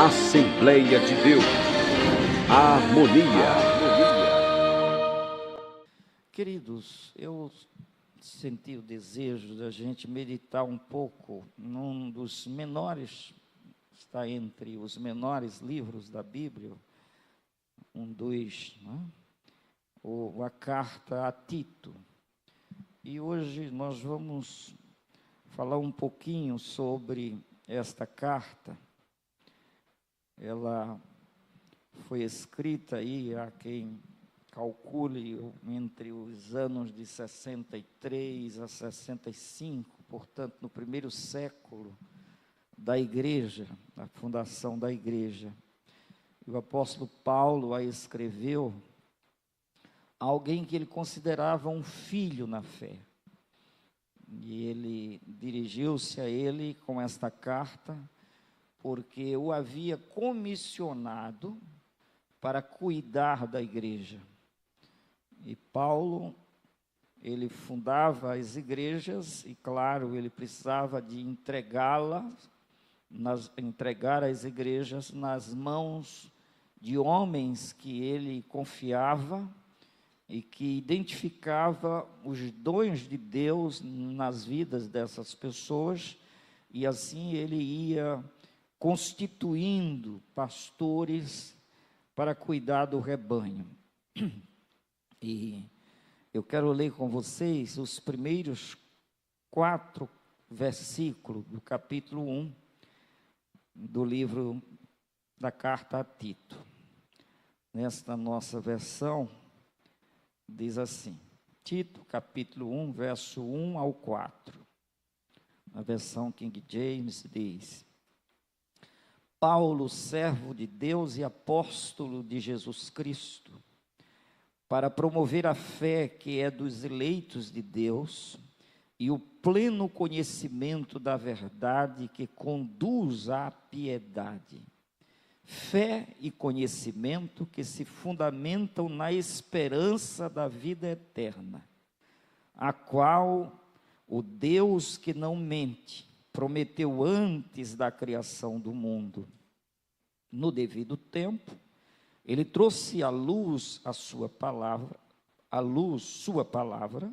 Assembleia de Deus, harmonia. Queridos, eu senti o desejo da gente meditar um pouco num dos menores, está entre os menores livros da Bíblia, a carta a Tito. E hoje nós vamos falar um pouquinho sobre esta carta. Ela foi escrita aí, a quem calcule, entre os anos de 63 a 65, portanto, no primeiro século da igreja, da fundação da igreja. O apóstolo Paulo a escreveu a alguém que ele considerava um filho na fé. E ele dirigiu-se a ele com esta carta, porque o havia comissionado para cuidar da igreja. E Paulo, ele fundava as igrejas e, claro, ele precisava de entregar as igrejas nas mãos de homens que ele confiava e que identificava os dons de Deus nas vidas dessas pessoas, e assim ele ia constituindo pastores para cuidar do rebanho. E eu quero ler com vocês os primeiros 4 versículos do capítulo 1 do livro da carta a Tito. Nesta nossa versão, diz assim, Tito, capítulo 1, verso 1 ao 4. Na versão King James diz: Paulo, servo de Deus e apóstolo de Jesus Cristo, para promover a fé que é dos eleitos de Deus e o pleno conhecimento da verdade que conduz à piedade. Fé e conhecimento que se fundamentam na esperança da vida eterna, a qual o Deus que não mente prometeu antes da criação do mundo. No devido tempo, ele trouxe à luz sua palavra,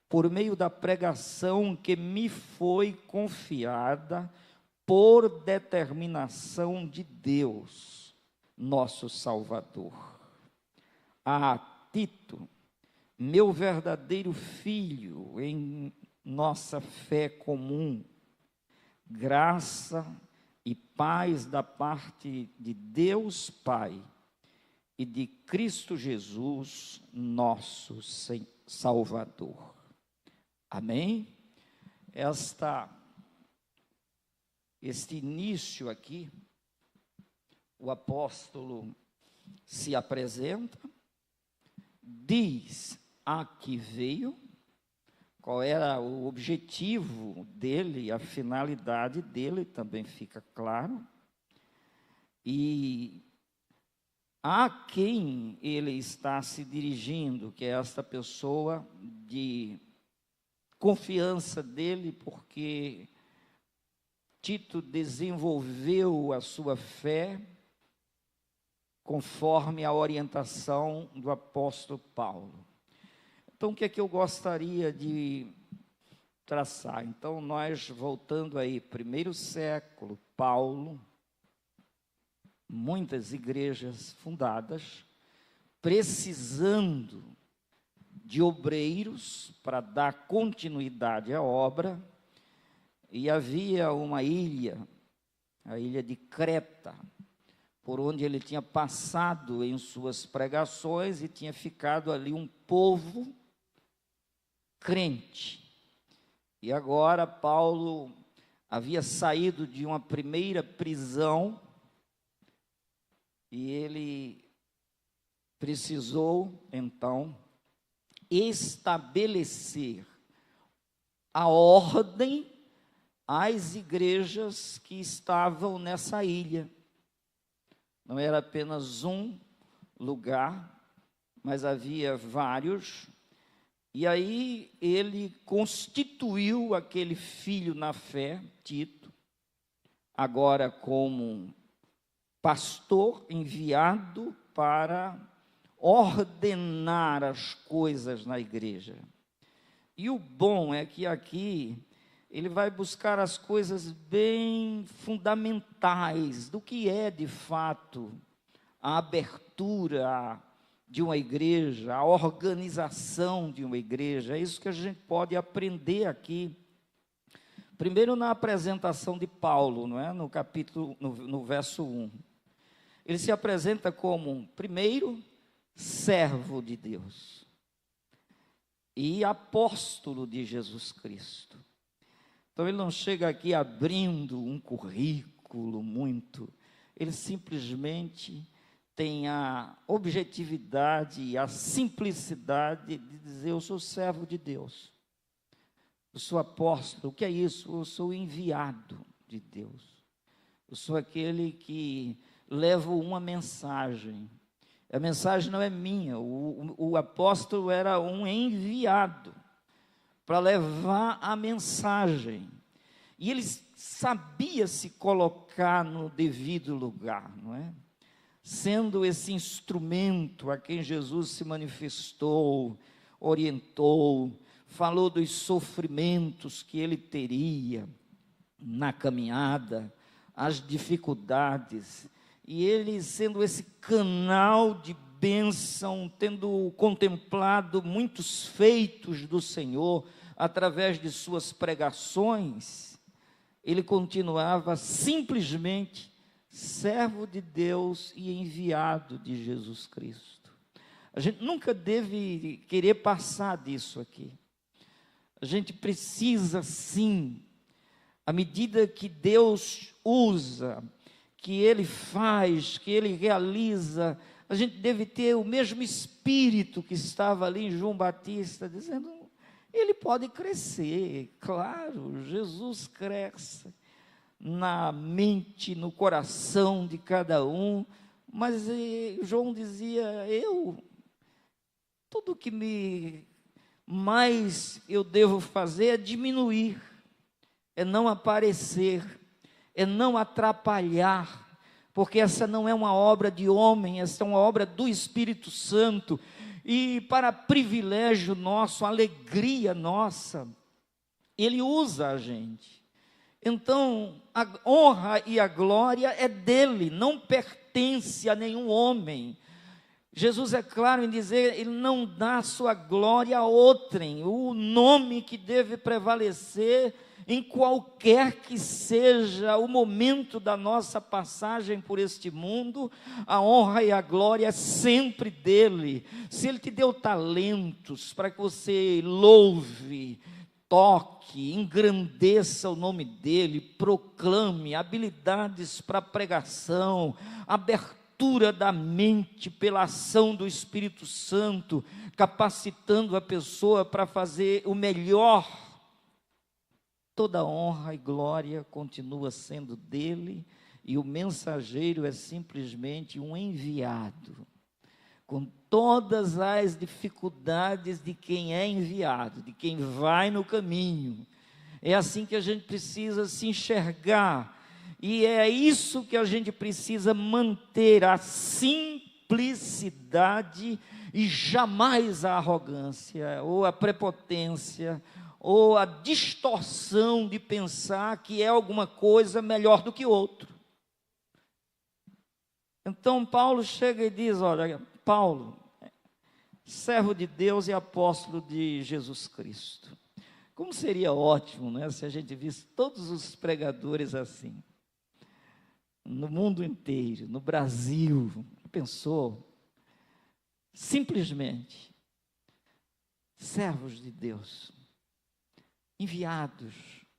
por meio da pregação que me foi confiada por determinação de Deus, nosso Salvador. A Tito, meu verdadeiro filho em nossa fé comum, graça e paz da parte de Deus Pai e de Cristo Jesus, nosso Salvador. Amém? Este início aqui, o apóstolo se apresenta, diz a que veio, qual era o objetivo dele, a finalidade dele também fica claro, e a quem ele está se dirigindo, que é esta pessoa de confiança dele, porque Tito desenvolveu a sua fé conforme a orientação do apóstolo Paulo. Então, o que é que eu gostaria de traçar? Então, nós voltando aí, primeiro século, Paulo, muitas igrejas fundadas, precisando de obreiros para dar continuidade à obra, e havia uma ilha, a ilha de Creta, por onde ele tinha passado em suas pregações e tinha ficado ali um povo crente. E agora Paulo havia saído de uma primeira prisão e ele precisou, então, estabelecer a ordem às igrejas que estavam nessa ilha. Não era apenas um lugar, mas havia vários. E aí ele constituiu aquele filho na fé, Tito, agora como pastor enviado para ordenar as coisas na igreja. E o bom é que aqui ele vai buscar as coisas bem fundamentais do que é de fato a abertura de uma igreja, a organização de uma igreja. É isso que a gente pode aprender aqui. Primeiro na apresentação de Paulo, não é? No capítulo, no verso 1. Ele se apresenta como, primeiro, servo de Deus e apóstolo de Jesus Cristo. Então ele não chega aqui abrindo um currículo muito, ele simplesmente tem a objetividade e a simplicidade de dizer: eu sou servo de Deus, eu sou apóstolo. O que é isso? Eu sou enviado de Deus, eu sou aquele que leva uma mensagem. A mensagem não é minha, o apóstolo era um enviado para levar a mensagem, e ele sabia se colocar no devido lugar, não é? Sendo esse instrumento a quem Jesus se manifestou, orientou, falou dos sofrimentos que ele teria na caminhada, as dificuldades, e ele sendo esse canal de bênção, tendo contemplado muitos feitos do Senhor através de suas pregações, ele continuava simplesmente servo de Deus e enviado de Jesus Cristo. A gente nunca deve querer passar disso aqui. A gente precisa sim, à medida que Deus usa, que Ele faz, que Ele realiza, a gente deve ter o mesmo espírito que estava ali em João Batista, dizendo: ele pode crescer, claro, Jesus cresce na mente, no coração de cada um, mas João dizia: tudo que mais eu devo fazer é diminuir, é não aparecer, é não atrapalhar, porque essa não é uma obra de homem, essa é uma obra do Espírito Santo, e para privilégio nosso, alegria nossa, Ele usa a gente. Então, a honra e a glória é dele, não pertence a nenhum homem. Jesus é claro em dizer: ele não dá sua glória a outrem. O nome que deve prevalecer em qualquer que seja o momento da nossa passagem por este mundo, a honra e a glória é sempre dele. Se ele te deu talentos para que você louve, toque, engrandeça o nome dele, proclame, habilidades para pregação, abertura da mente pela ação do Espírito Santo, capacitando a pessoa para fazer o melhor, toda honra e glória continua sendo dele, e o mensageiro é simplesmente um enviado, com todas as dificuldades de quem é enviado, de quem vai no caminho. É assim que a gente precisa se enxergar, e é isso que a gente precisa manter: a simplicidade e jamais a arrogância, ou a prepotência, ou a distorção de pensar que é alguma coisa melhor do que outro. Então Paulo chega e diz: olha, Paulo, servo de Deus e apóstolo de Jesus Cristo. Como seria ótimo, né, se a gente visse todos os pregadores assim, no mundo inteiro, no Brasil. Pensou? Simplesmente servos de Deus, enviados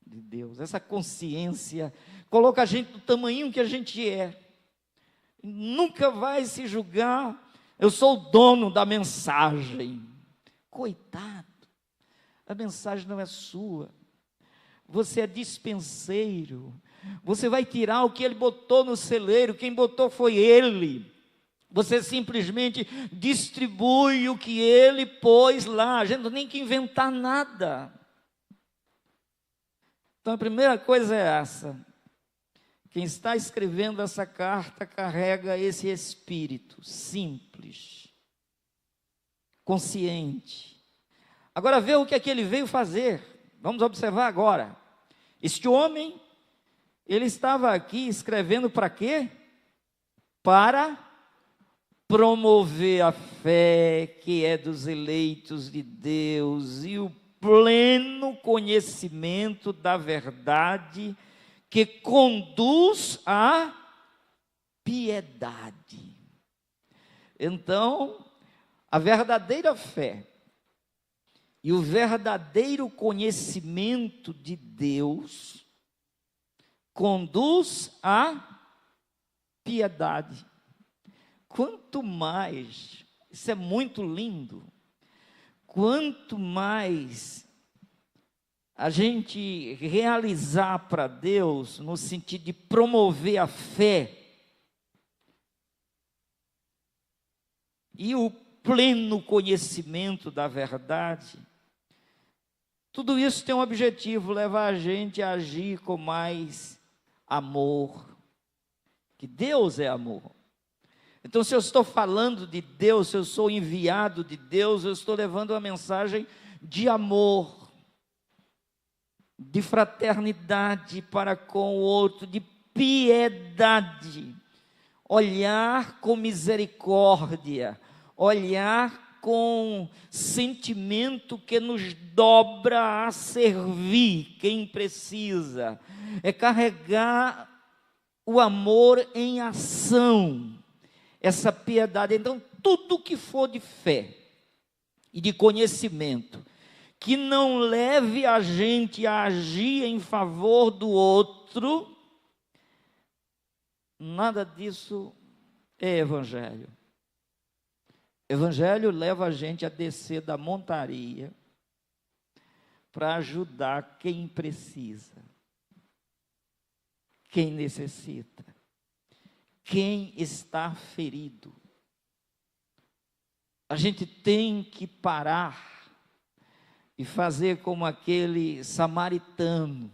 de Deus. Essa consciência coloca a gente do tamanho que a gente é. Nunca vai se julgar: eu sou o dono da mensagem. Coitado, a mensagem não é sua, você é dispenseiro. Você vai tirar o que ele botou no celeiro, quem botou foi ele. Você simplesmente distribui o que ele pôs lá, a gente não tem nem que inventar nada. Então a primeira coisa é essa: Quem está escrevendo essa carta carrega esse espírito simples, consciente. Agora vê o que é que ele veio fazer. Vamos observar agora. Este homem, ele estava aqui escrevendo para quê? Para promover a fé que é dos eleitos de Deus e o pleno conhecimento da verdade que conduz à piedade. Então, a verdadeira fé e o verdadeiro conhecimento de Deus conduz à piedade. Quanto mais, isso é muito lindo, quanto mais a gente realizar para Deus, no sentido de promover a fé e o pleno conhecimento da verdade, tudo isso tem um objetivo, levar a gente a agir com mais amor, que Deus é amor. Então, se eu estou falando de Deus, se eu sou enviado de Deus, eu estou levando uma mensagem de amor, de fraternidade para com o outro, de piedade, olhar com misericórdia, olhar com sentimento que nos dobra a servir quem precisa, é carregar o amor em ação, essa piedade. Então, tudo que for de fé e de conhecimento, que não leve a gente a agir em favor do outro, nada disso é evangelho. Evangelho leva a gente a descer da montaria para ajudar quem precisa, quem necessita, quem está ferido. A gente tem que parar e fazer como aquele samaritano,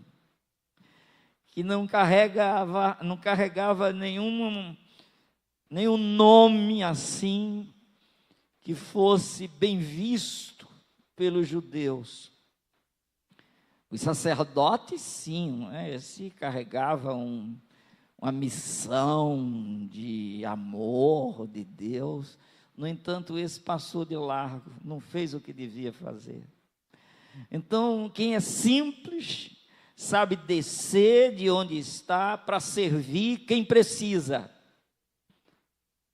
que não carregava nenhum nome assim, que fosse bem visto pelos judeus. Os sacerdotes, sim, esse carregava uma missão de amor de Deus. No entanto, esse passou de largo, não fez o que devia fazer. Então, quem é simples, sabe descer de onde está para servir quem precisa.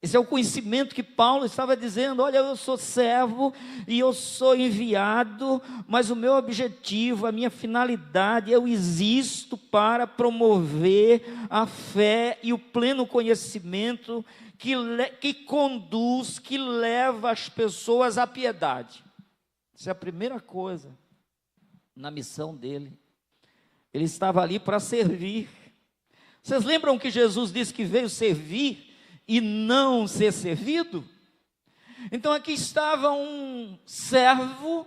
Esse é o conhecimento que Paulo estava dizendo. Olha, eu sou servo e eu sou enviado, mas o meu objetivo, a minha finalidade, eu existo para promover a fé e o pleno conhecimento que conduz, que leva as pessoas à piedade. Essa é a primeira coisa na missão dele. Ele estava ali para servir. Vocês lembram que Jesus disse que veio servir e não ser servido? Então aqui estava um servo,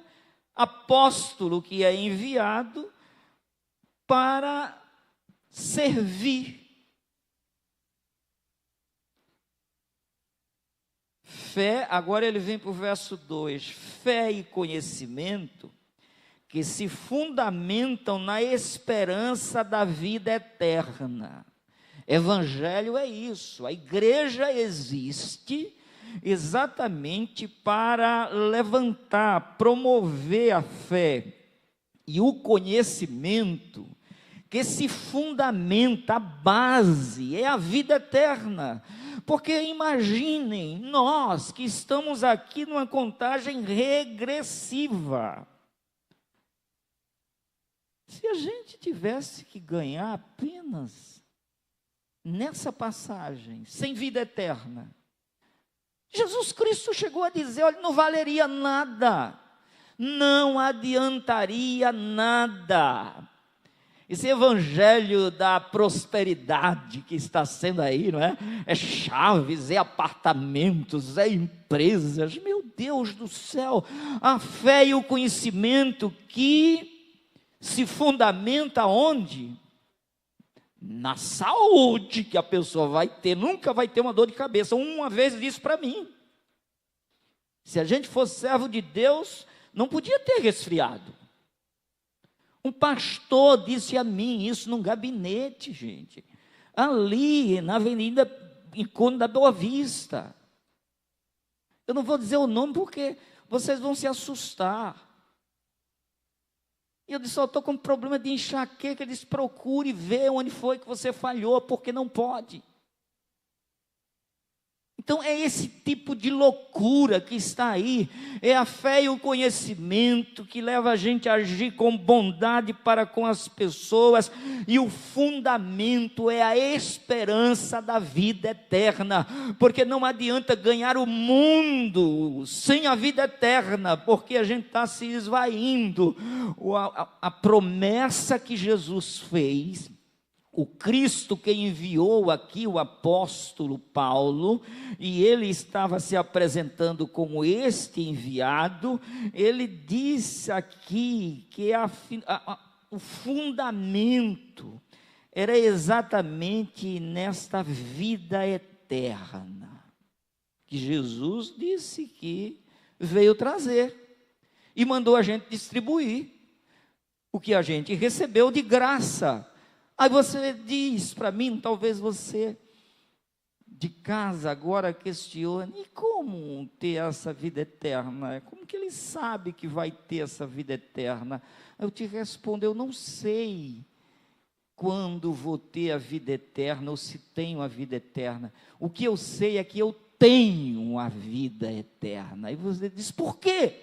apóstolo que é enviado para servir. Fé, agora ele vem para o verso 2, fé e conhecimento que se fundamentam na esperança da vida eterna. Evangelho é isso, a igreja existe exatamente para levantar, promover a fé e o conhecimento que se fundamenta, a base é a vida eterna. Porque imaginem, nós que estamos aqui numa contagem regressiva, se a gente tivesse que ganhar apenas nessa passagem, sem vida eterna, Jesus Cristo chegou a dizer, olha, não valeria nada, não adiantaria nada. Esse evangelho da prosperidade que está sendo aí, não é? É chaves, é apartamentos, é empresas, meu Deus do céu, a fé e o conhecimento que se fundamenta onde? na saúde que a pessoa vai ter, nunca vai ter uma dor de cabeça. Uma vez disse para mim, se a gente fosse servo de Deus, não podia ter resfriado. Um pastor disse a mim isso num gabinete, gente, ali na Avenida Encontro da Boa Vista. Eu não vou dizer o nome porque vocês vão se assustar. E eu disse, eu estou com problema de enxaqueca. Ele disse, procure ver onde foi que você falhou, porque não pode. Então é esse tipo de loucura que está aí, é a fé e o conhecimento que leva a gente a agir com bondade para com as pessoas, e o fundamento é a esperança da vida eterna, porque não adianta ganhar o mundo sem a vida eterna, porque a gente está se esvaindo. A promessa que Jesus fez, o Cristo que enviou aqui o apóstolo Paulo, e ele estava se apresentando como este enviado, ele disse aqui que o fundamento era exatamente nesta vida eterna, que Jesus disse que veio trazer, e mandou a gente distribuir o que a gente recebeu de graça. Aí você diz para mim, talvez você de casa agora questione, e como ter essa vida eterna? Como que ele sabe que vai ter essa vida eterna? Eu te respondo, eu não sei quando vou ter a vida eterna, ou se tenho a vida eterna. O que eu sei é que eu tenho a vida eterna. E você diz, por quê?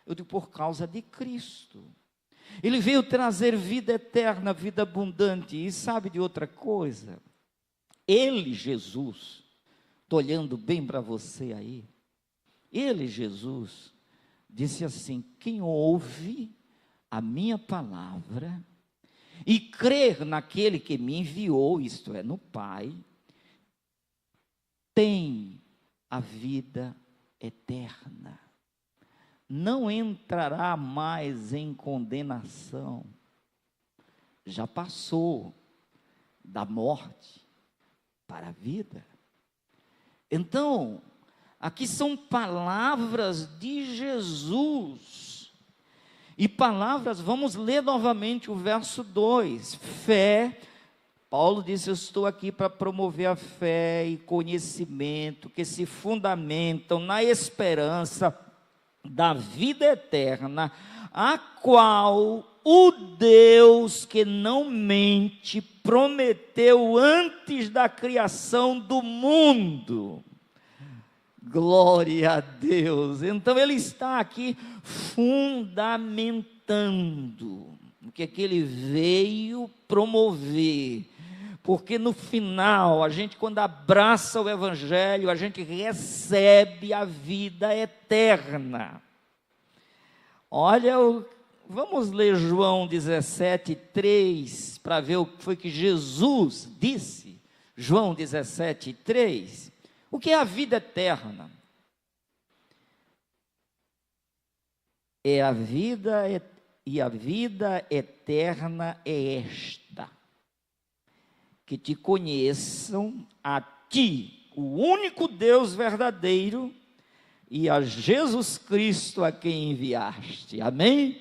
Eu digo, por causa de Cristo. Ele veio trazer vida eterna, vida abundante. E sabe de outra coisa? Ele, Jesus, estou olhando bem para você aí, ele, Jesus, disse assim, quem ouve a minha palavra e crer naquele que me enviou, isto é, no Pai, tem a vida eterna. Não entrará mais em condenação, já passou da morte para a vida. Então, aqui são palavras de Jesus, e palavras, vamos ler novamente o verso 2, fé. Paulo disse, eu estou aqui para promover a fé e conhecimento, que se fundamentam na esperança da vida eterna, a qual o Deus que não mente prometeu antes da criação do mundo. Glória a Deus. Então ele está aqui fundamentando o que é que ele veio promover. Porque no final, a gente quando abraça o Evangelho, a gente recebe a vida eterna. Olha, vamos ler João 17:3, para ver o que foi que Jesus disse. João 17:3. O que é a vida eterna? É a vida, e a vida eterna é esta: que te conheçam a ti, o único Deus verdadeiro, e a Jesus Cristo a quem enviaste. Amém?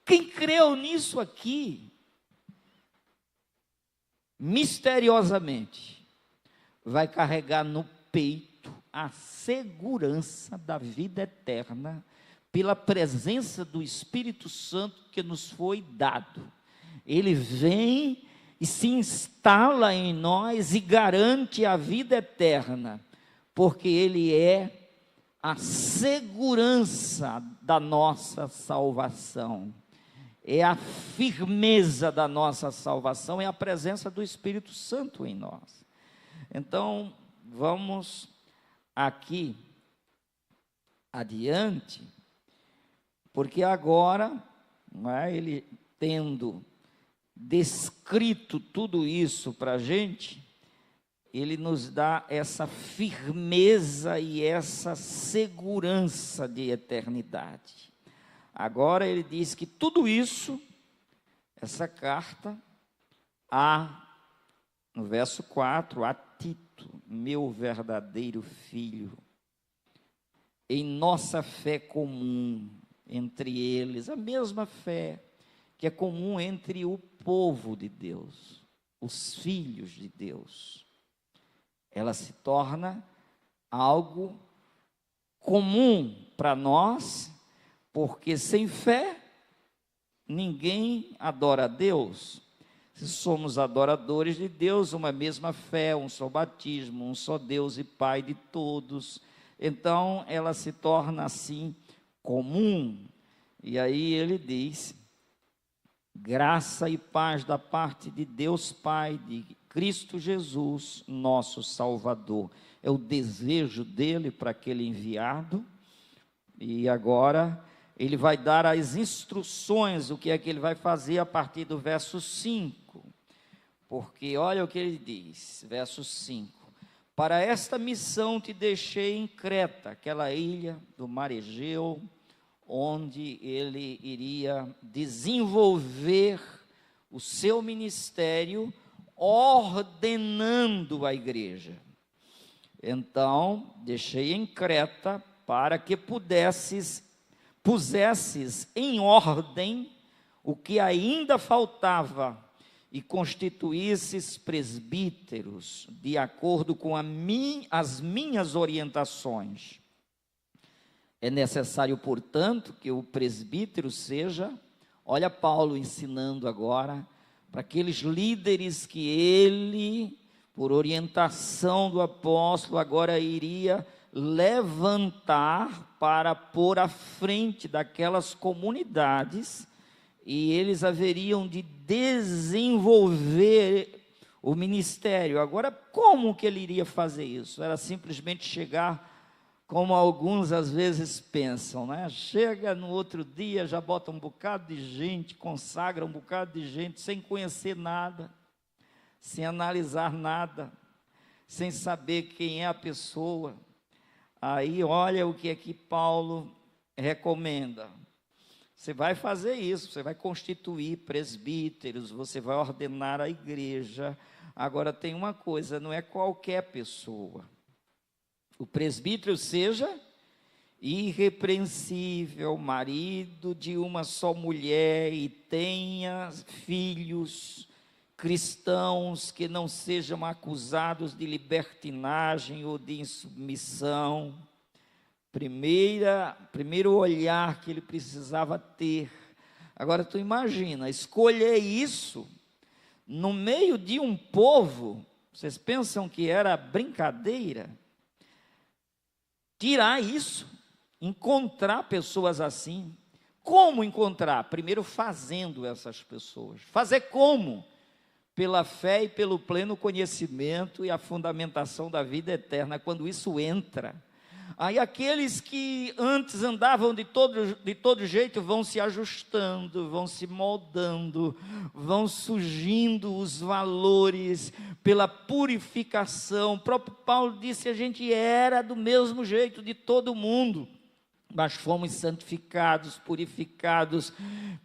Quem creu nisso aqui, misteriosamente, vai carregar no peito a segurança da vida eterna, pela presença do Espírito Santo que nos foi dado. Ele vem e se instala em nós e garante a vida eterna, porque Ele é a segurança da nossa salvação, é a firmeza da nossa salvação, é a presença do Espírito Santo em nós. Então, vamos aqui adiante, porque agora, não é, ele tendo descrito tudo isso para a gente, ele nos dá essa firmeza e essa segurança de eternidade. Agora ele diz que tudo isso, essa carta, há No verso 4, a Tito, meu verdadeiro filho, em nossa fé comum entre eles, a mesma fé que é comum entre o povo de Deus, os filhos de Deus, ela se torna algo comum para nós, porque sem fé ninguém adora a Deus. Se somos adoradores de Deus, uma mesma fé, um só batismo, um só Deus e Pai de todos, então ela se torna assim comum. E aí ele diz: graça e paz da parte de Deus Pai, de Cristo Jesus, nosso Salvador. É o desejo dele para aquele enviado. E agora ele vai dar as instruções, o que é que ele vai fazer a partir do verso 5. Porque olha o que ele diz, verso 5. Para esta missão te deixei em Creta, aquela ilha do mar Egeu, onde ele iria desenvolver o seu ministério, ordenando a igreja. Então, deixei em Creta para que pusesses em ordem o que ainda faltava e constituísses presbíteros, de acordo com as minhas orientações. É necessário, portanto, que o presbítero seja, olha Paulo ensinando agora, para aqueles líderes que ele, por orientação do apóstolo, agora iria levantar para pôr à frente daquelas comunidades, e eles haveriam de desenvolver o ministério. Agora, como que ele iria fazer isso? Era simplesmente chegar, como alguns às vezes pensam, né? Chega no outro dia, já bota um bocado de gente, consagra um bocado de gente, sem conhecer nada, sem analisar nada, sem saber quem é a pessoa. Aí olha o que é que Paulo recomenda. Você vai fazer isso, você vai constituir presbíteros, você vai ordenar a igreja. Agora tem uma coisa, não é qualquer pessoa. O presbítero seja irrepreensível, marido de uma só mulher e tenha filhos cristãos que não sejam acusados de libertinagem ou de insubmissão. Primeiro olhar que ele precisava ter. Agora tu imagina, escolher isso no meio de um povo, vocês pensam que era brincadeira? Tirar isso, encontrar pessoas assim. Como encontrar? Primeiro fazendo essas pessoas. Fazer como? Pela fé e pelo pleno conhecimento e a fundamentação da vida eterna. Quando isso entra, aí aqueles que antes andavam de todo jeito vão se ajustando, vão se moldando, vão surgindo os valores pela purificação. O próprio Paulo disse: a gente era do mesmo jeito de todo mundo, mas fomos santificados, purificados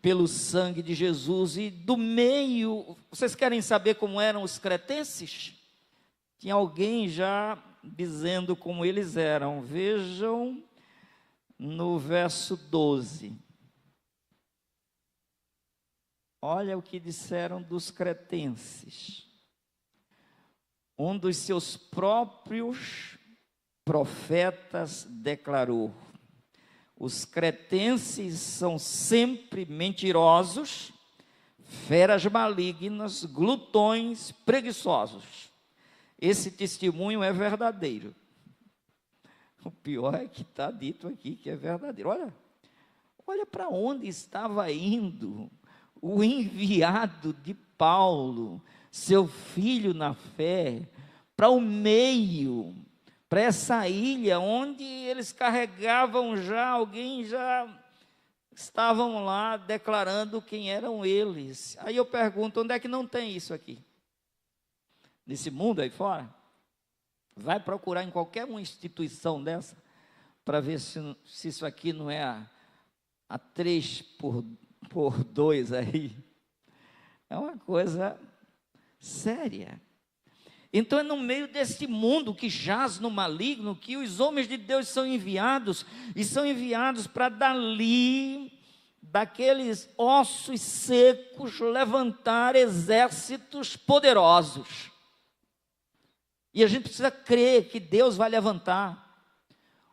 pelo sangue de Jesus. E do meio, vocês querem saber como eram os cretenses? Tinha alguém já dizendo como eles eram. Vejam no verso 12. Olha o que disseram dos cretenses. Um dos seus próprios profetas declarou: os cretenses são sempre mentirosos, feras malignas, glutões, preguiçosos. Esse testemunho é verdadeiro. O pior é que está dito aqui que é verdadeiro. Olha para onde estava indo o enviado de Paulo, seu filho na fé, para o meio, para essa ilha, onde eles carregavam alguém já estavam lá declarando quem eram eles. Aí eu pergunto, onde é que não tem isso aqui? Nesse mundo aí fora? Vai procurar em qualquer uma instituição dessa, para ver se isso aqui não é a 3x2 aí. É uma coisa séria. Então é no meio desse mundo que jaz no maligno que os homens de Deus são enviados, e são enviados para dali, daqueles ossos secos, levantar exércitos poderosos. E a gente precisa crer que Deus vai levantar.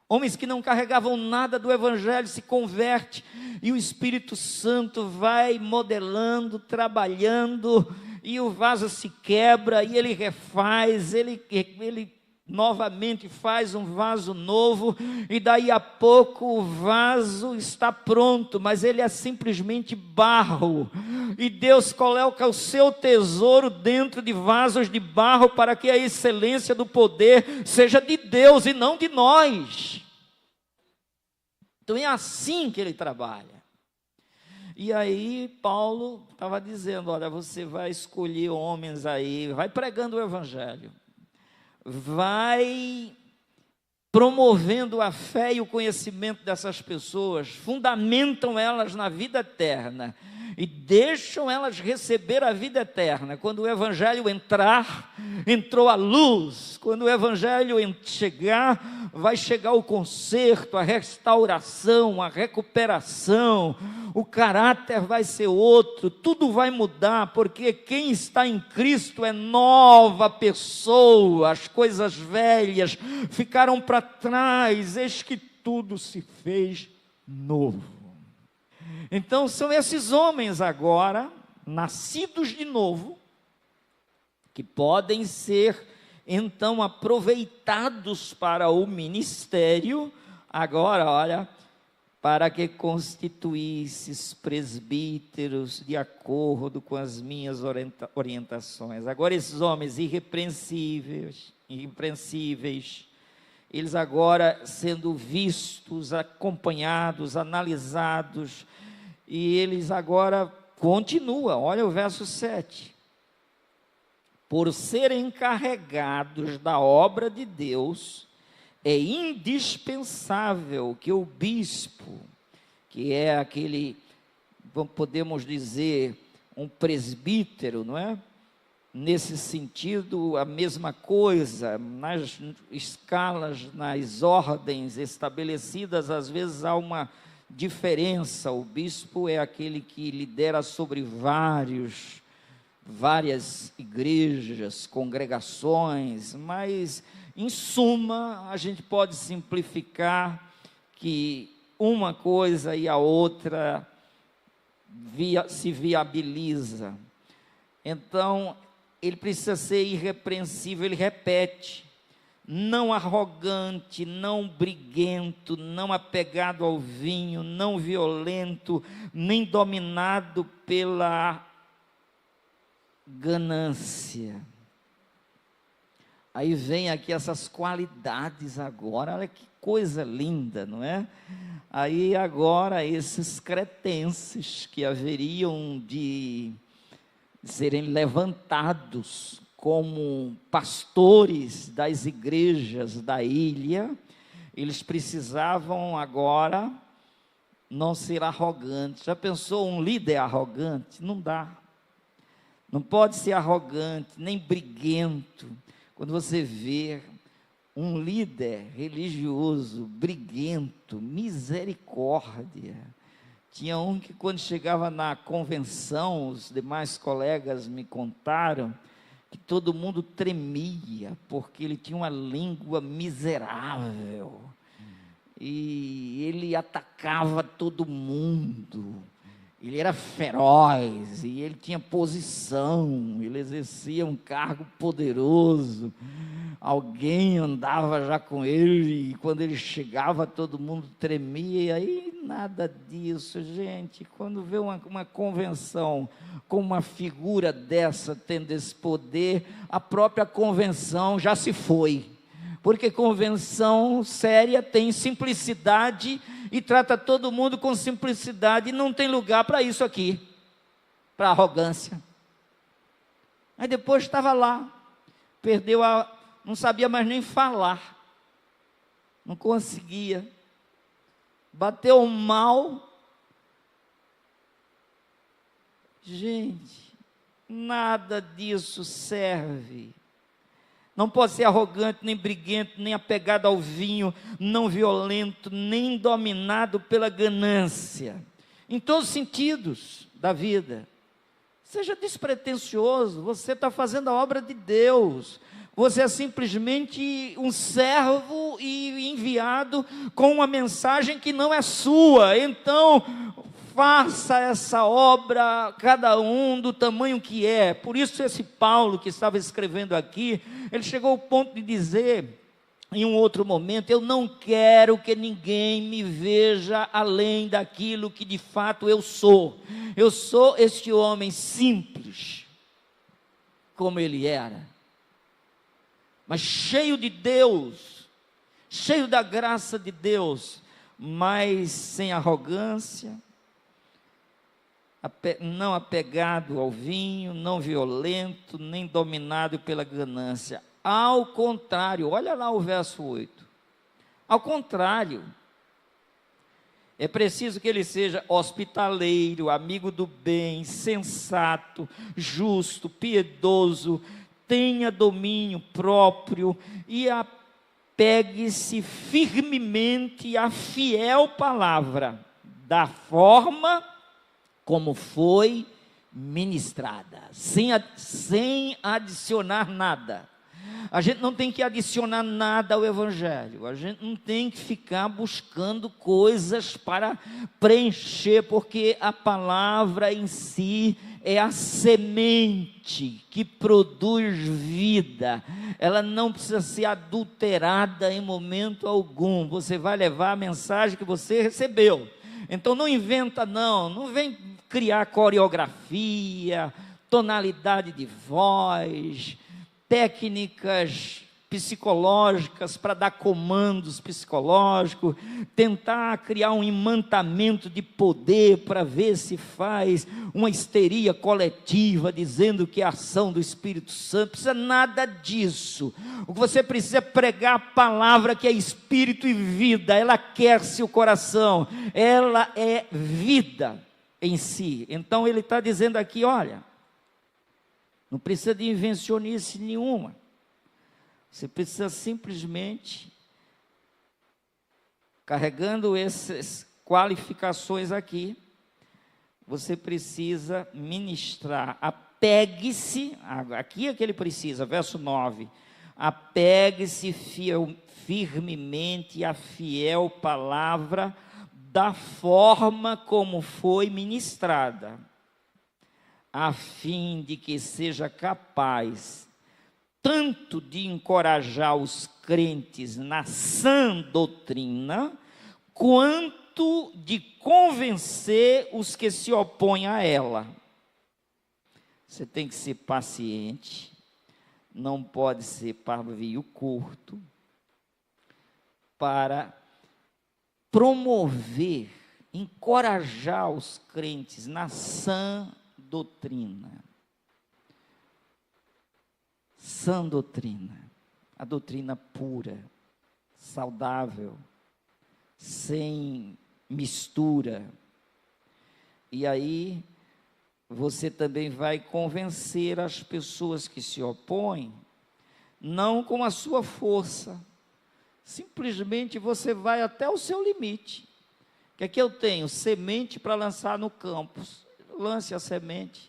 Homens que não carregavam nada do Evangelho se converte, e o Espírito Santo vai modelando, trabalhando, e o vaso se quebra, e ele refaz, ele novamente faz um vaso novo, e daí a pouco o vaso está pronto, mas ele é simplesmente barro, e Deus coloca o seu tesouro dentro de vasos de barro, para que a excelência do poder seja de Deus e não de nós. Então é assim que ele trabalha. E aí Paulo estava dizendo, olha, você vai escolher homens aí, vai pregando o Evangelho, vai promovendo a fé e o conhecimento dessas pessoas, fundamentam elas na vida eterna, e deixam elas receber a vida eterna. Quando o Evangelho entrar, entrou a luz. Quando o Evangelho chegar, vai chegar o conserto, a restauração, a recuperação, o caráter vai ser outro, tudo vai mudar, porque quem está em Cristo é nova pessoa, as coisas velhas ficaram para trás, eis que tudo se fez novo. Então são esses homens agora, nascidos de novo, que podem ser então aproveitados para o ministério, agora olha, para que constituísseis presbíteros de acordo com as minhas orientações. Agora esses homens irrepreensíveis, eles agora sendo vistos, acompanhados, analisados, e eles agora continuam, olha o verso 7. Por serem encarregados da obra de Deus, é indispensável que o bispo, que é aquele, podemos dizer, um presbítero, não é? Nesse sentido, a mesma coisa, nas escalas, nas ordens estabelecidas, às vezes há uma diferença. O bispo é aquele que lidera sobre várias igrejas, congregações, mas, em suma, a gente pode simplificar que uma coisa e a outra se viabiliza. Então, ele precisa ser irrepreensível, ele repete, não arrogante, não briguento, não apegado ao vinho, não violento, nem dominado pela ganância. Aí vem aqui essas qualidades agora, olha que coisa linda, não é? Aí agora esses cretenses que haveriam de serem levantados como pastores das igrejas da ilha, eles precisavam agora não ser arrogantes. Já pensou um líder arrogante? Não dá. Não pode ser arrogante, nem briguento. Quando você vê um líder religioso briguento, misericórdia. Tinha um que quando chegava na convenção, os demais colegas me contaram, que todo mundo tremia, porque ele tinha uma língua miserável, e ele atacava todo mundo, ele era feroz, e ele tinha posição, ele exercia um cargo poderoso, alguém andava já com ele, e quando ele chegava todo mundo tremia, e aí nada disso, gente. Quando vê uma convenção com uma figura dessa tendo esse poder, a própria convenção já se foi, porque convenção séria tem simplicidade e trata todo mundo com simplicidade, e não tem lugar para isso aqui, para arrogância. Aí depois estava lá, não sabia mais nem falar, não conseguia, bateu mal. Gente, nada disso serve. Não pode ser arrogante, nem briguento, nem apegado ao vinho, não violento, nem dominado pela ganância. Em todos os sentidos da vida. Seja despretensioso, você está fazendo a obra de Deus. Você é simplesmente um servo e enviado com uma mensagem que não é sua. Então, faça essa obra, cada um do tamanho que é. Por isso esse Paulo que estava escrevendo aqui, ele chegou ao ponto de dizer, em um outro momento, eu não quero que ninguém me veja além daquilo que de fato eu sou. Eu sou este homem simples, como ele era, mas cheio de Deus, cheio da graça de Deus, mas sem arrogância, não apegado ao vinho, não violento, nem dominado pela ganância. Ao contrário, olha lá o verso 8. Ao contrário, é preciso que ele seja hospitaleiro, amigo do bem, sensato, justo, piedoso, tenha domínio próprio e apegue-se firmemente à fiel palavra, da forma como foi ministrada, sem adicionar nada. A gente não tem que adicionar nada ao Evangelho, a gente não tem que ficar buscando coisas para preencher, porque a palavra em si é a semente que produz vida, ela não precisa ser adulterada em momento algum. Você vai levar a mensagem que você recebeu, então não inventa não vem criar coreografia, tonalidade de voz, técnicas psicológicas para dar comandos psicológicos, tentar criar um imantamento de poder para ver se faz uma histeria coletiva, dizendo que é a ação do Espírito Santo. Não precisa nada disso. O que você precisa é pregar a palavra que é espírito e vida, ela aquece o coração, ela é vida em si. Então ele está dizendo aqui, olha, não precisa de invencionice nenhuma. Você precisa simplesmente, carregando essas qualificações aqui, você precisa ministrar. Apegue-se, aqui é que ele precisa, verso 9. Apegue-se firmemente à fiel palavra, da forma como foi ministrada, a fim de que seja capaz tanto de encorajar os crentes na sã doutrina, quanto de convencer os que se opõem a ela. Você tem que ser paciente, não pode ser pavio curto, para promover, encorajar os crentes na sã doutrina. Sã doutrina, a doutrina pura, saudável, sem mistura. E aí você também vai convencer as pessoas que se opõem, não com a sua força, simplesmente você vai até o seu limite. Que aqui eu tenho semente para lançar no campo, lance a semente,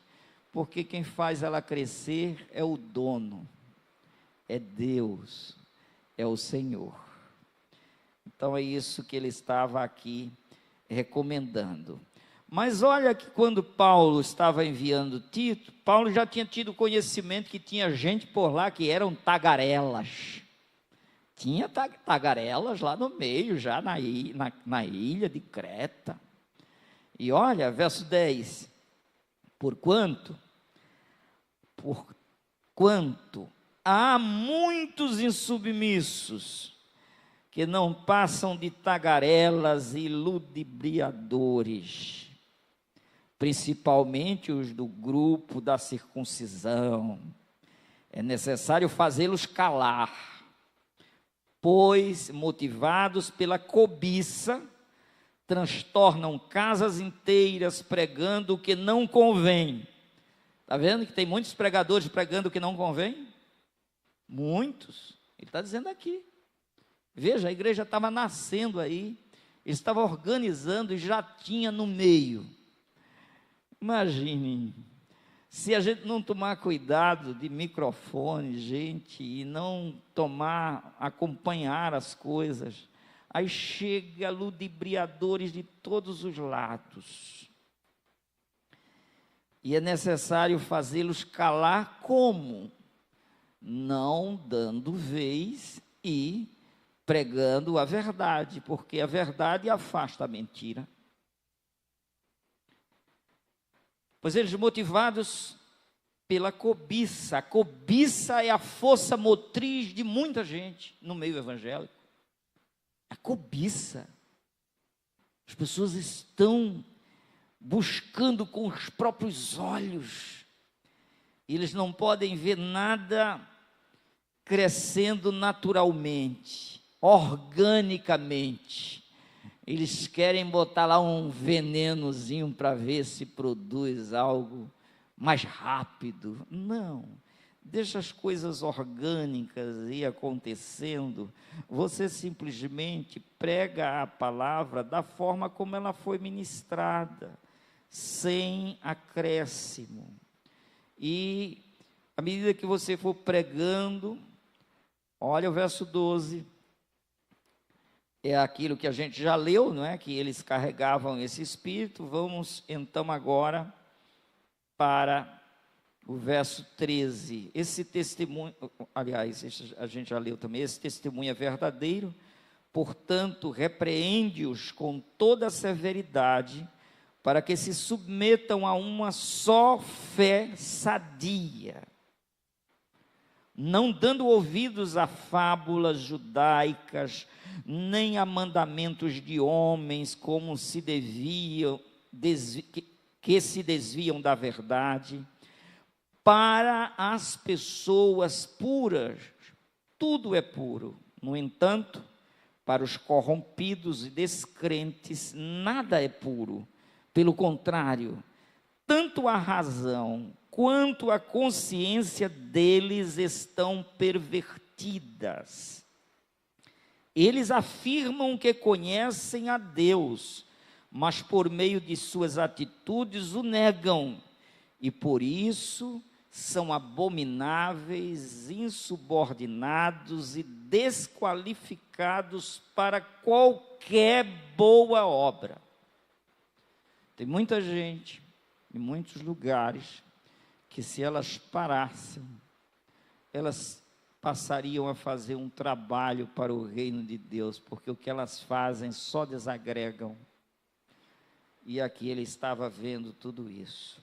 porque quem faz ela crescer é o dono, é Deus, é o Senhor. Então é isso que ele estava aqui recomendando. Mas olha que quando Paulo estava enviando Tito, Paulo já tinha tido conhecimento que tinha gente por lá que eram tagarelas. Tinha tagarelas lá no meio, já na ilha de Creta. E olha, verso 10. Porquanto há muitos insubmissos, que não passam de tagarelas e ludibriadores, principalmente os do grupo da circuncisão. É necessário fazê-los calar, pois, motivados pela cobiça, transtornam casas inteiras pregando o que não convém. Está vendo que tem muitos pregadores pregando o que não convém? Muitos. Ele está dizendo aqui. Veja, a igreja estava nascendo aí, ele estava organizando e já tinha no meio. Imagine, se a gente não tomar cuidado de microfone, gente, e não acompanhar as coisas, aí chega ludibriadores de todos os lados. E é necessário fazê-los calar como? Não dando vez e pregando a verdade, porque a verdade afasta a mentira. Pois eles, motivados pela cobiça, a cobiça é a força motriz de muita gente no meio evangélico. A cobiça. As pessoas estão buscando com os próprios olhos. Eles não podem ver nada crescendo naturalmente, organicamente. Eles querem botar lá um venenozinho para ver se produz algo mais rápido. Não, deixa as coisas orgânicas ir acontecendo. Você simplesmente prega a palavra da forma como ela foi ministrada, sem acréscimo. E à medida que você for pregando, olha o verso 12, é aquilo que a gente já leu, não é? Que eles carregavam esse espírito. Vamos então agora para o verso 13. Esse testemunho, aliás, a gente já leu também, esse testemunho é verdadeiro, portanto, repreende-os com toda a severidade, para que se submetam a uma só fé sadia, não dando ouvidos a fábulas judaicas, nem a mandamentos de homens, como se deviam, que se desviam da verdade. Para as pessoas puras, tudo é puro. No entanto, para os corrompidos e descrentes, nada é puro. Pelo contrário, tanto a razão quanto a consciência deles estão pervertidas. Eles afirmam que conhecem a Deus, mas por meio de suas atitudes o negam, e por isso são abomináveis, insubordinados e desqualificados para qualquer boa obra. Tem muita gente, em muitos lugares, que se elas parassem, elas passariam a fazer um trabalho para o reino de Deus, porque o que elas fazem só desagregam. E aqui ele estava vendo tudo isso.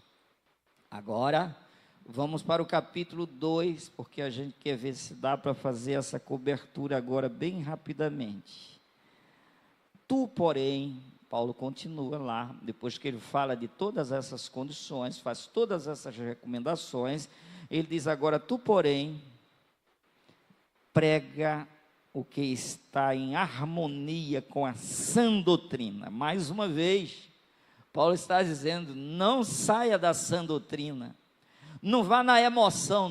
Agora, vamos para o capítulo 2, porque a gente quer ver se dá para fazer essa cobertura agora bem rapidamente. Tu, porém, Paulo continua lá, depois que ele fala de todas essas condições, faz todas essas recomendações, ele diz agora, tu, porém, prega o que está em harmonia com a sã doutrina. Mais uma vez, Paulo está dizendo, não saia da sã doutrina, não vá na emoção,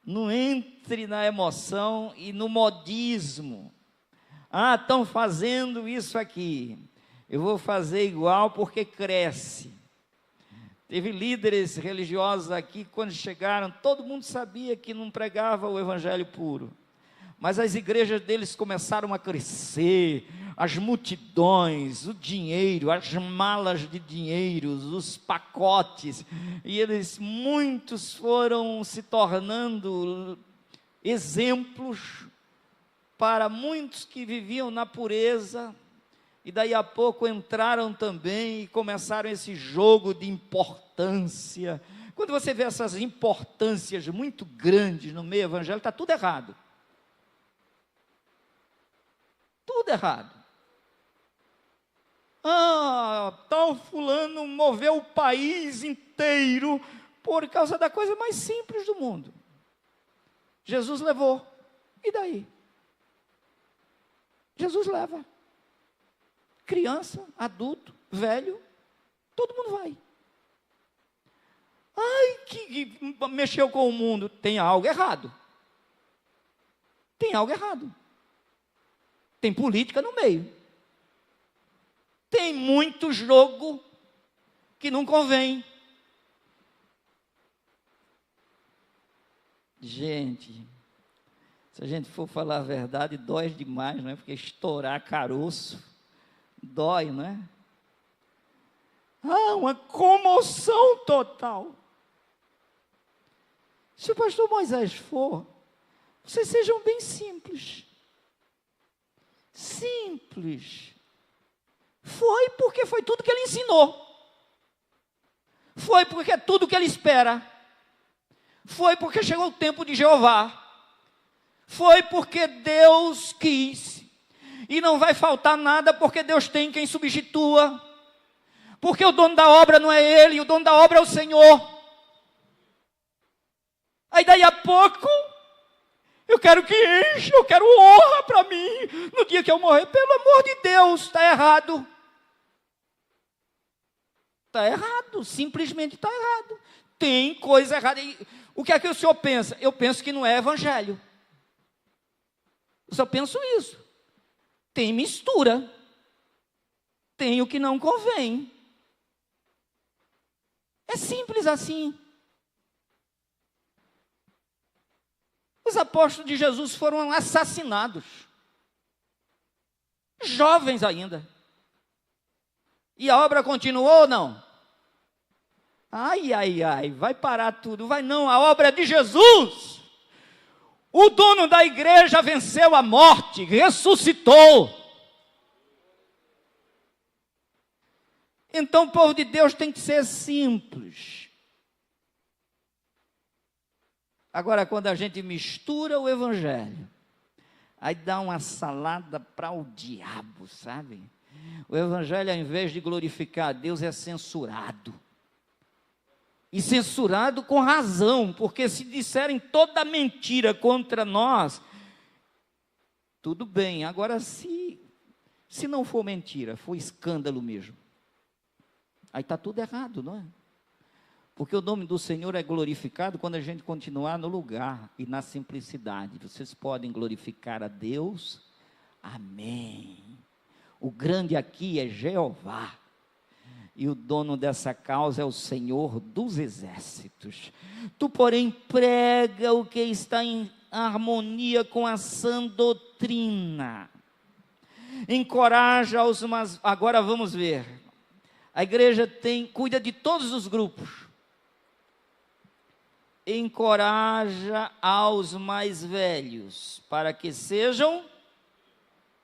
não entre na emoção e no modismo. Estão fazendo isso aqui, eu vou fazer igual porque cresce. Teve líderes religiosos aqui, quando chegaram, todo mundo sabia que não pregava o evangelho puro, mas as igrejas deles começaram a crescer, as multidões, o dinheiro, as malas de dinheiros, os pacotes, e muitos foram se tornando exemplos para muitos que viviam na pureza, e daí a pouco entraram também e começaram esse jogo de importância. Quando você vê essas importâncias muito grandes no meio evangélico, está tudo errado. Tudo errado. Tal fulano moveu o país inteiro por causa da coisa mais simples do mundo. Jesus levou. E daí? Jesus leva. Criança, adulto, velho, todo mundo vai. Ai, que mexeu com o mundo. Tem algo errado. Tem algo errado. Tem política no meio. Tem muito jogo que não convém. Gente, se a gente for falar a verdade, dói demais, não é? Porque estourar caroço dói, não é? Uma comoção total. Se o pastor Moisés for, vocês sejam bem simples. Simples. Foi porque foi tudo que ele ensinou. Foi porque é tudo que ele espera. Foi porque chegou o tempo de Jeová. Foi porque Deus quis. E não vai faltar nada porque Deus tem quem substitua. Porque o dono da obra não é ele, o dono da obra é o Senhor. Aí daí a pouco, eu quero que enche, eu quero honra para mim. No dia que eu morrer, pelo amor de Deus, está errado. Está errado, simplesmente está errado. Tem coisa errada. E o que é que o senhor pensa? Eu penso que não é evangelho. Eu só penso isso. Tem mistura. Tem o que não convém. É simples assim. Os apóstolos de Jesus foram assassinados. Jovens ainda. E a obra continuou ou não? Ai, ai, ai, vai parar tudo. Vai não, a obra é de Jesus. O dono da igreja venceu a morte, ressuscitou. Então o povo de Deus tem que ser simples. Agora, quando a gente mistura o evangelho, aí dá uma salada para o diabo, sabe? O evangelho, ao invés de glorificar a Deus, é censurado. E censurado com razão, porque se disserem toda mentira contra nós, tudo bem. Agora, se não for mentira, for escândalo mesmo, aí está tudo errado, não é? Porque o nome do Senhor é glorificado quando a gente continuar no lugar e na simplicidade. Vocês podem glorificar a Deus. Amém. O grande aqui é Jeová. E o dono dessa causa é o Senhor dos exércitos. Tu, porém, prega o que está em harmonia com a sã doutrina. Encoraja os mais... Agora vamos ver. A igreja cuida de todos os grupos. Encoraja aos mais velhos, para que sejam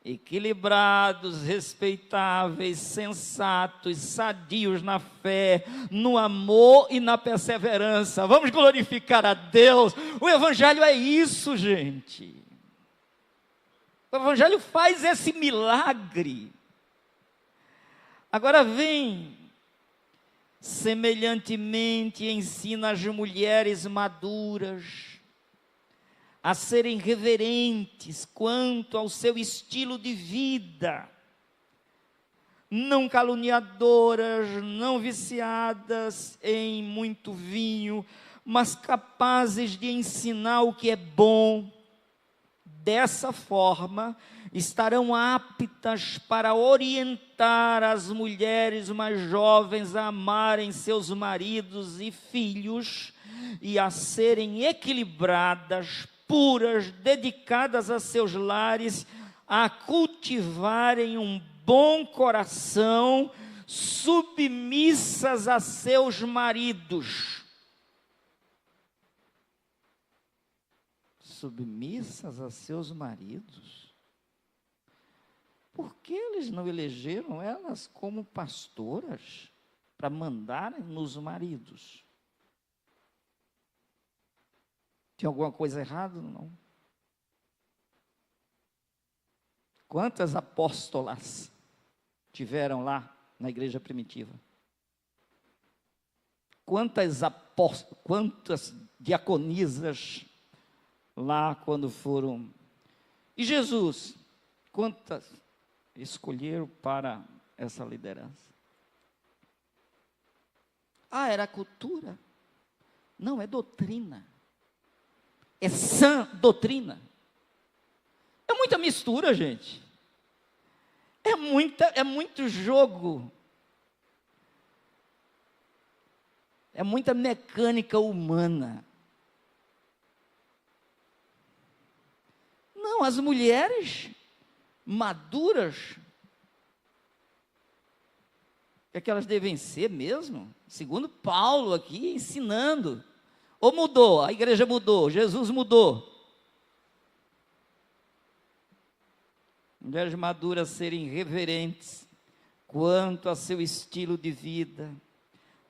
equilibrados, respeitáveis, sensatos, sadios na fé, no amor e na perseverança. Vamos glorificar a Deus. O evangelho é isso, gente. O evangelho faz esse milagre. Agora vem, semelhantemente ensina as mulheres maduras a serem reverentes quanto ao seu estilo de vida, não caluniadoras, não viciadas em muito vinho, mas capazes de ensinar o que é bom. Dessa forma, estarão aptas para orientar as mulheres mais jovens a amarem seus maridos e filhos e a serem equilibradas, puras, dedicadas a seus lares, a cultivarem um bom coração, submissas a seus maridos. Submissas a seus maridos? Por que eles não elegeram elas como pastoras para mandarem nos maridos? Tem alguma coisa errada? Não. Quantas apóstolas tiveram lá na igreja primitiva? Quantas diaconisas lá quando foram? E Jesus, quantas escolheram para essa liderança? Era a cultura. Não, é doutrina. É sã doutrina. É muita mistura, gente. É muito jogo. É muita mecânica humana. Não, as mulheres maduras, é que elas devem ser mesmo, segundo Paulo aqui, ensinando. Ou mudou, a igreja mudou, Jesus mudou. Mulheres maduras serem reverentes quanto a seu estilo de vida,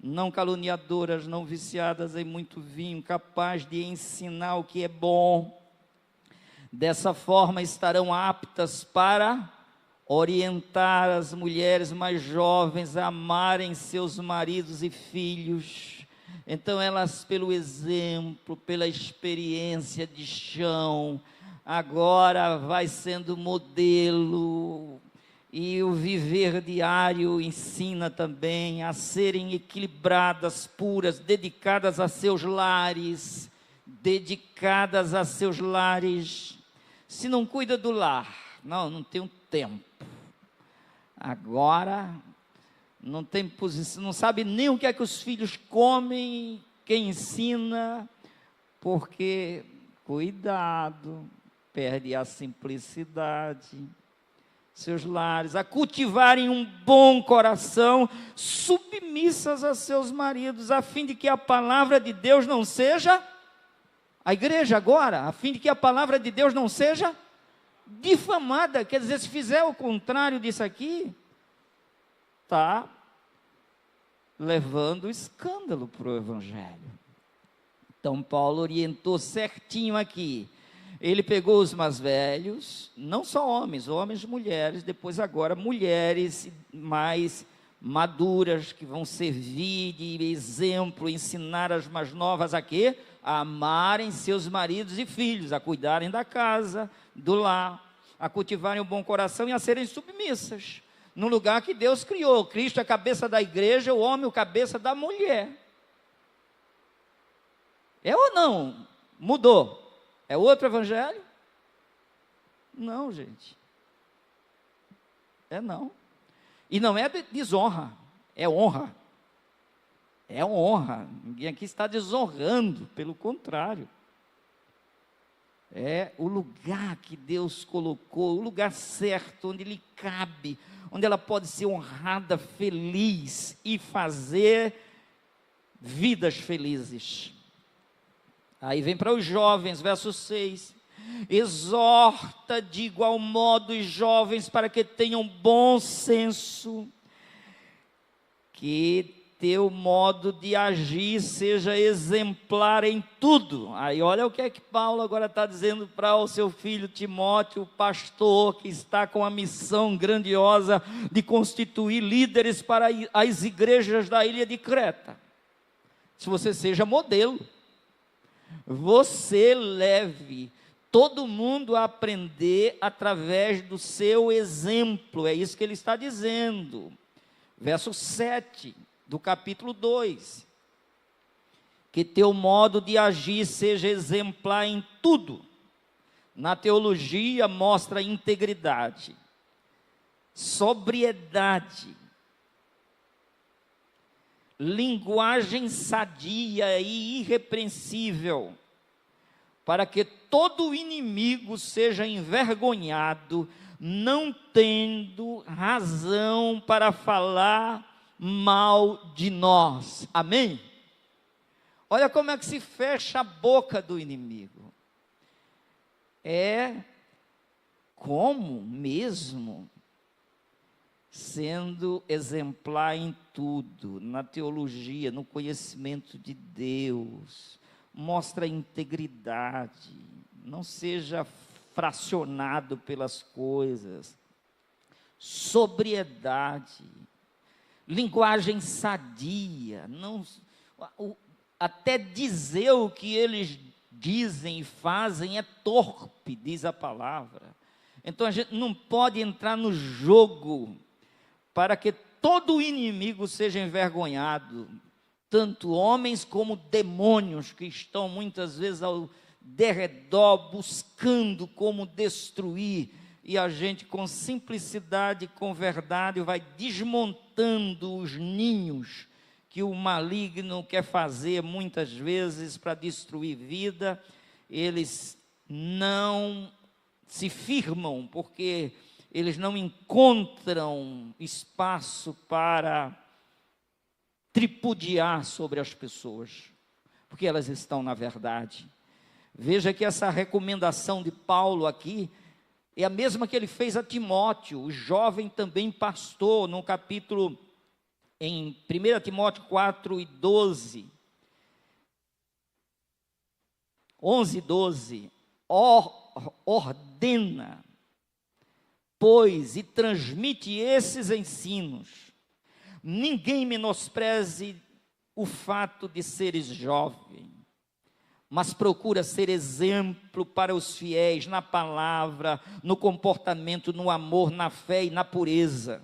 não caluniadoras, não viciadas em muito vinho, capaz de ensinar o que é bom. Dessa forma estarão aptas para orientar as mulheres mais jovens a amarem seus maridos e filhos. Então elas, pelo exemplo, pela experiência de chão, agora vai sendo modelo, e o viver diário ensina também a serem equilibradas, puras, dedicadas a seus lares, Se não cuida do lar, não tenho tempo. Agora, não tem posição, não sabe nem o que é que os filhos comem, quem ensina, porque, cuidado, perde a simplicidade. Seus lares, a cultivarem um bom coração, submissas a seus maridos, a fim de que a palavra de Deus não seja, a igreja agora, a fim de que a palavra de Deus não seja difamada. Quer dizer, se fizer o contrário disso aqui, está levando escândalo para o evangelho. Então Paulo orientou certinho aqui. Ele pegou os mais velhos, não só homens e mulheres, depois agora mulheres mais maduras, que vão servir de exemplo, ensinar as mais novas a quê? A amarem seus maridos e filhos, a cuidarem da casa, do lar, a cultivarem o bom coração e a serem submissas, no lugar que Deus criou. Cristo é a cabeça da igreja, o homem a cabeça da mulher. É ou não? Mudou. É outro evangelho? Não, gente. É não. E não é desonra, é honra. É honra. Ninguém aqui está desonrando, pelo contrário. É o lugar que Deus colocou, o lugar certo, onde lhe cabe, onde ela pode ser honrada, feliz e fazer vidas felizes. Aí vem para os jovens, verso 6. Exorta de igual modo os jovens para que tenham bom senso, que teu modo de agir seja exemplar em tudo. Aí olha o que é que Paulo agora está dizendo para o seu filho Timóteo, o pastor, que está com a missão grandiosa de constituir líderes para as igrejas da ilha de Creta. Se você seja modelo, você leve todo mundo a aprender através do seu exemplo. É isso que ele está dizendo. Verso 7 do capítulo 2. Que teu modo de agir seja exemplar em tudo. Na teologia mostra integridade, sobriedade, linguagem sadia e irrepreensível, para que todo inimigo seja envergonhado, não tendo razão para falar mal de nós. Amém? Olha como é que se fecha a boca do inimigo. É como mesmo sendo exemplar em tudo, na teologia, no conhecimento de Deus, mostra integridade, não seja fracionado pelas coisas, sobriedade, linguagem sadia, até dizer o que eles dizem e fazem é torpe, diz a palavra. Então a gente não pode entrar no jogo para que todo inimigo seja envergonhado. tanto homens como demônios que estão muitas vezes ao derredor buscando como destruir, e a gente com simplicidade, com verdade, vai desmontando os ninhos que o maligno quer fazer muitas vezes para destruir vida. Eles não se firmam, porque eles não encontram espaço para tripudiar sobre as pessoas, porque elas estão na verdade. Veja que essa recomendação de Paulo aqui é a mesma que ele fez a Timóteo, o jovem também pastor, no capítulo, em 1 Timóteo 4 e 12, 11 e 12, ordena, pois, e transmite esses ensinos. Ninguém menospreze o fato de seres jovem, mas procura ser exemplo para os fiéis na palavra, no comportamento, no amor, na fé e na pureza.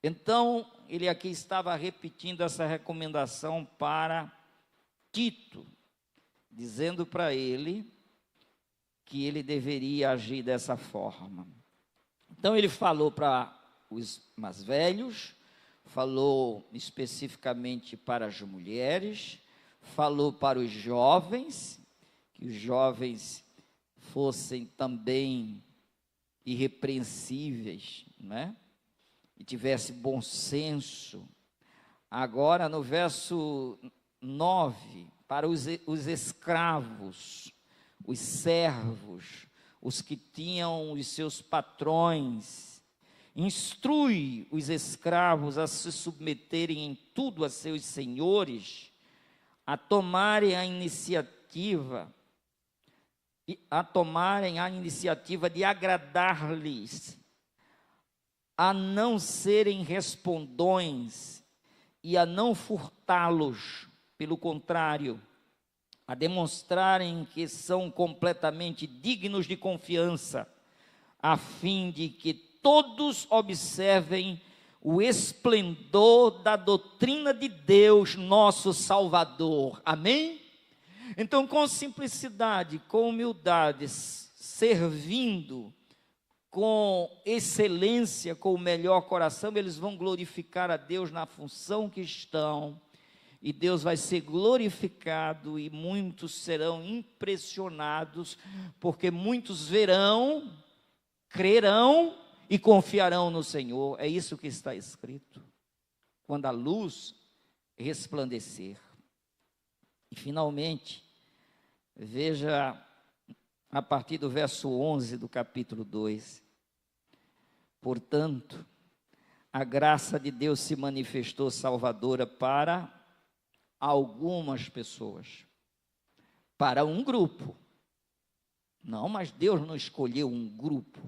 Então, ele aqui estava repetindo essa recomendação para Tito, dizendo para ele que ele deveria agir dessa forma. Então, ele falou para os mais velhos, falou especificamente para as mulheres, falou para os jovens, que os jovens fossem também irrepreensíveis, né? E tivesse bom senso. Agora, no verso 9, para os escravos, os servos, os que tinham os seus patrões, instrui os escravos a se submeterem em tudo a seus senhores, a tomarem a iniciativa de agradar-lhes, a não serem respondões e a não furtá-los, pelo contrário, a demonstrarem que são completamente dignos de confiança, a fim de que todos observem o esplendor da doutrina de Deus, nosso Salvador. Amém? Então, com simplicidade, com humildade, servindo com excelência, com o melhor coração, eles vão glorificar a Deus na função que estão, e Deus vai ser glorificado, e muitos serão impressionados, porque muitos verão, crerão e confiarão no Senhor. É isso que está escrito, quando a luz resplandecer. E finalmente, veja a partir do verso 11 do capítulo 2. Portanto, a graça de Deus se manifestou salvadora para algumas pessoas, para um grupo. Não, mas Deus não escolheu um grupo.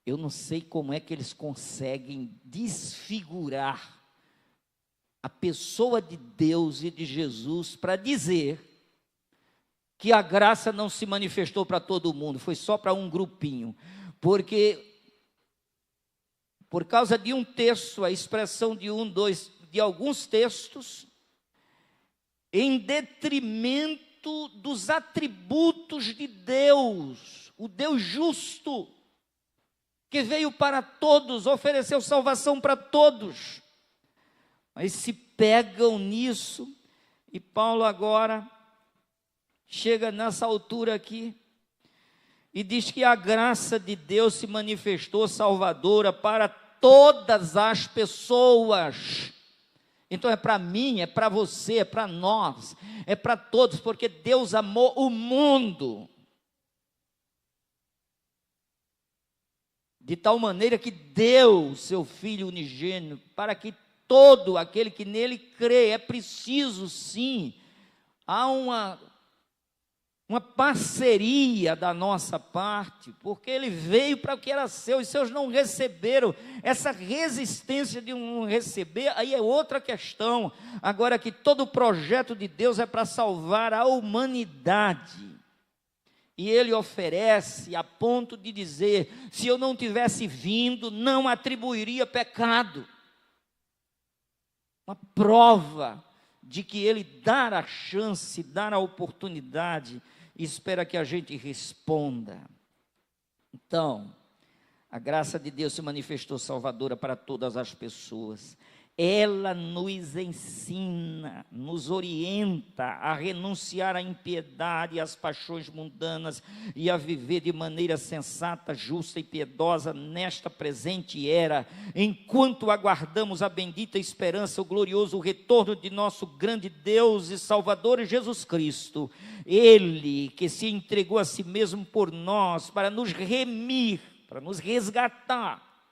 Eu não sei como é que eles conseguem desfigurar a pessoa de Deus e de Jesus para dizer que a graça não se manifestou para todo mundo, foi só para um grupinho. Porque, por causa de um texto, a expressão de alguns textos, em detrimento dos atributos de Deus, o Deus justo, que veio para todos, ofereceu salvação para todos. Mas se pegam nisso, e Paulo agora chega nessa altura aqui, e diz que a graça de Deus se manifestou salvadora para todas as pessoas. Então é para mim, é para você, é para nós, é para todos, porque Deus amou o mundo de tal maneira que deu o seu Filho unigênito, para que todo aquele que nele crê. É preciso sim, há uma parceria da nossa parte, porque ele veio para o que era seu, e seus não receberam. Essa resistência de não receber, aí é outra questão. Agora que todo o projeto de Deus é para salvar a humanidade, e ele oferece a ponto de dizer, se eu não tivesse vindo, não atribuiria pecado. uma prova de que Ele dá a chance, dá a oportunidade, e espera que a gente responda. Então, a graça de Deus se manifestou salvadora para todas as pessoas. Ela nos ensina, nos orienta a renunciar à impiedade e às paixões mundanas e a viver de maneira sensata, justa e piedosa nesta presente era, enquanto aguardamos a bendita esperança, o glorioso retorno de nosso grande Deus e Salvador Jesus Cristo. Ele que se entregou a si mesmo por nós para nos remir, para nos resgatar,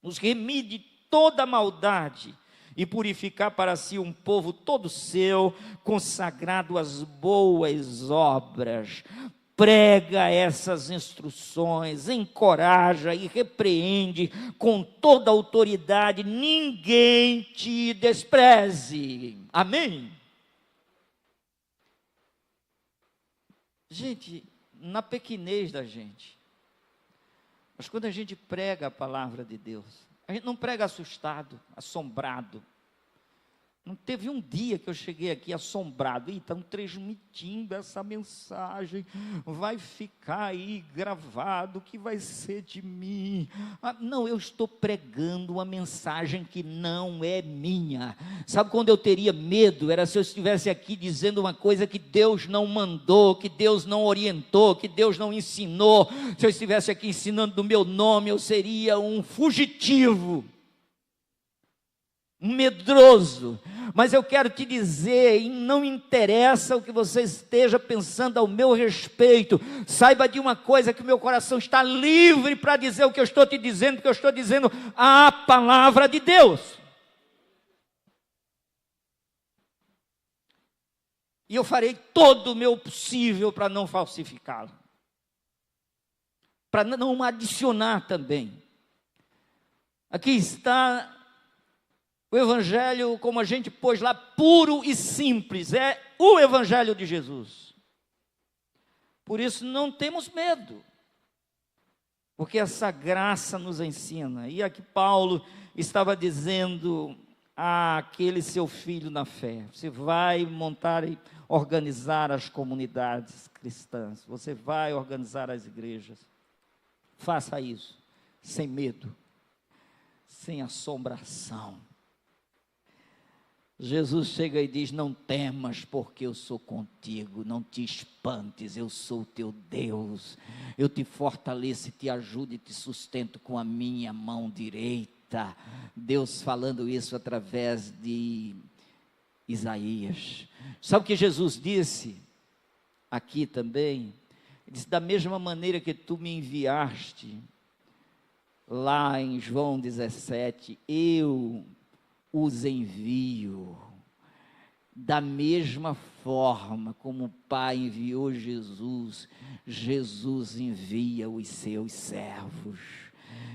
nos remir de toda maldade e purificar para si um povo todo seu, consagrado às boas obras. Prega essas instruções, encoraja e repreende com toda autoridade, ninguém te despreze. Amém? Gente, na pequenez da gente, mas quando a gente prega a palavra de Deus, a gente não prega assustado, assombrado. Não teve um dia que eu cheguei aqui assombrado. Estão transmitindo essa mensagem, vai ficar aí gravado, o que vai ser de mim? Não, eu estou pregando uma mensagem que não é minha. Sabe quando eu teria medo? Era se eu estivesse aqui dizendo uma coisa que Deus não mandou, que Deus não orientou, que Deus não ensinou. Se eu estivesse aqui ensinando do meu nome, eu seria um fugitivo, um medroso. Mas eu quero te dizer, e não interessa o que você esteja pensando ao meu respeito, saiba de uma coisa, que o meu coração está livre para dizer o que eu estou te dizendo, porque eu estou dizendo a palavra de Deus. E eu farei todo o meu possível para não falsificá-la, para não adicionar também. Aqui está o Evangelho, como a gente pôs lá, puro e simples, é o Evangelho de Jesus. Por isso não temos medo, porque essa graça nos ensina. E aqui Paulo estava dizendo àquele seu filho na fé: você vai montar e organizar as comunidades cristãs, você vai organizar as igrejas, faça isso, sem medo, sem assombração. Jesus chega e diz: não temas, porque eu sou contigo, não te espantes, eu sou o teu Deus, eu te fortaleço, te ajudo e te sustento com a minha mão direita. Deus falando isso através de Isaías. Sabe o que Jesus disse aqui também? Ele disse: da mesma maneira que tu me enviaste, lá em João 17, eu os envio. Da mesma forma como o Pai enviou Jesus, Jesus envia os seus servos.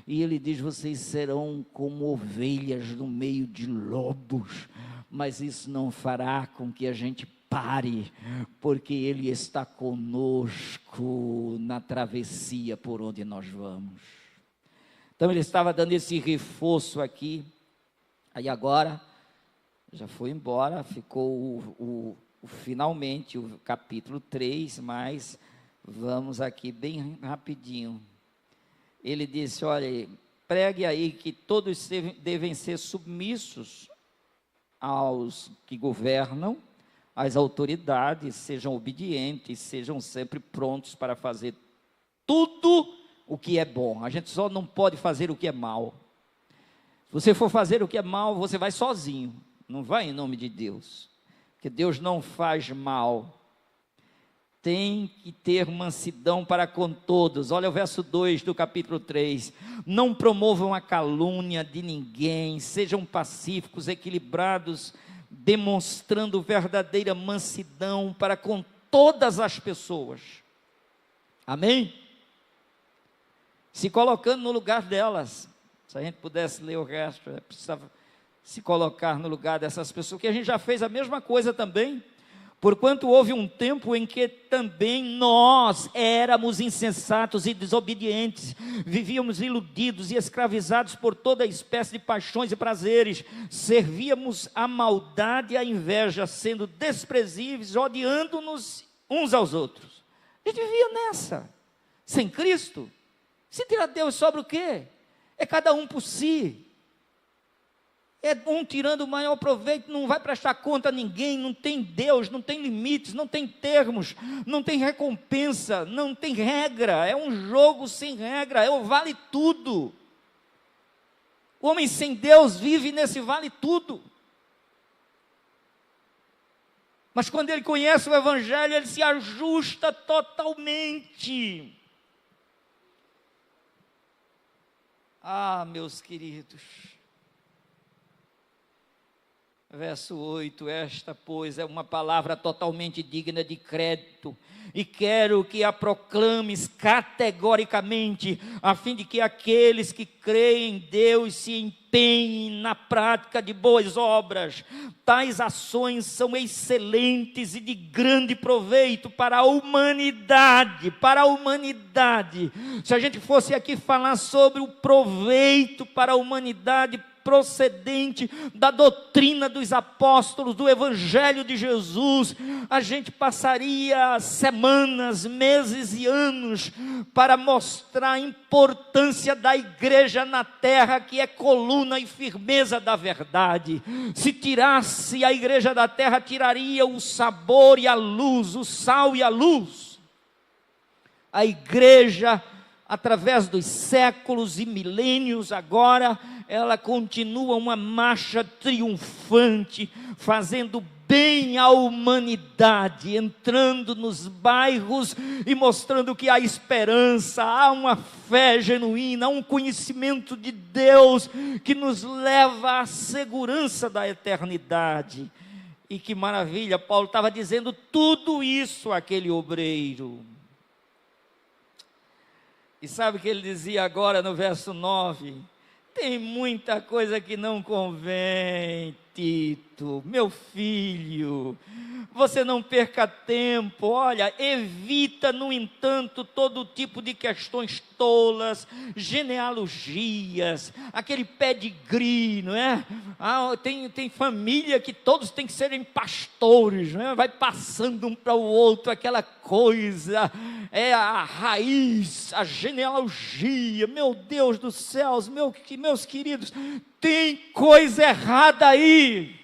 E ele diz: vocês serão como ovelhas no meio de lobos, mas isso não fará com que a gente pare, porque Ele está conosco na travessia por onde nós vamos. Então ele estava dando esse reforço aqui. Aí agora, já foi embora, ficou finalmente o capítulo 3, mas vamos aqui bem rapidinho. Ele disse: olha, pregue aí que todos devem ser submissos aos que governam, às autoridades, sejam obedientes, sejam sempre prontos para fazer tudo o que é bom. A gente só não pode fazer o que é mal. Se você for fazer o que é mal, você vai sozinho, não vai em nome de Deus, porque Deus não faz mal. Tem que ter mansidão para com todos. Olha o verso 2 do capítulo 3. Não promovam a calúnia de ninguém, sejam pacíficos, equilibrados, demonstrando verdadeira mansidão para com todas as pessoas. Amém? Se colocando no lugar delas. Se a gente pudesse ler o resto, precisava se colocar no lugar dessas pessoas, que a gente já fez a mesma coisa também. Porquanto houve um tempo em que também nós éramos insensatos e desobedientes, vivíamos iludidos e escravizados por toda espécie de paixões e prazeres, servíamos à maldade e à inveja, sendo desprezíveis, odiando-nos uns aos outros. A gente vivia nessa, sem Cristo. Se tirar Deus, sobra o quê? É cada um por si. É um tirando o maior proveito, não vai prestar conta a ninguém, não tem Deus, não tem limites, não tem termos, não tem recompensa, não tem regra, é um jogo sem regra, é o vale tudo. O homem sem Deus vive nesse vale tudo. Mas quando ele conhece o Evangelho, ele se ajusta totalmente. Ah, meus queridos. Verso 8, esta, pois, é uma palavra totalmente digna de crédito, e quero que a proclames categoricamente, a fim de que aqueles que creem em Deus se empenhem na prática de boas obras. Tais ações são excelentes e de grande proveito para a humanidade, Se a gente fosse aqui falar sobre o proveito para a humanidade, procedente da doutrina dos apóstolos, do Evangelho de Jesus, a gente passaria semanas, meses e anos para mostrar a importância da igreja na terra, que é coluna e firmeza da verdade. Se tirasse a igreja da terra, tiraria o sabor e a luz, o sal e a luz. A igreja, através dos séculos e milênios agora, ela continua uma marcha triunfante, fazendo bem à humanidade, entrando nos bairros e mostrando que há esperança, há uma fé genuína, há um conhecimento de Deus que nos leva à segurança da eternidade. E que maravilha, Paulo estava dizendo tudo isso àquele obreiro. E sabe o que ele dizia agora no verso 9? Tem muita coisa que não convém, Tito, meu filho, você não perca tempo, olha, evita, no entanto, todo tipo de questões tolas, genealogias, aquele pedigree, não é? Tem família que todos têm que serem pastores, não é? Vai passando um para o outro, aquela coisa, é a raiz, a genealogia, meu Deus dos céus, meus queridos, tem coisa errada aí.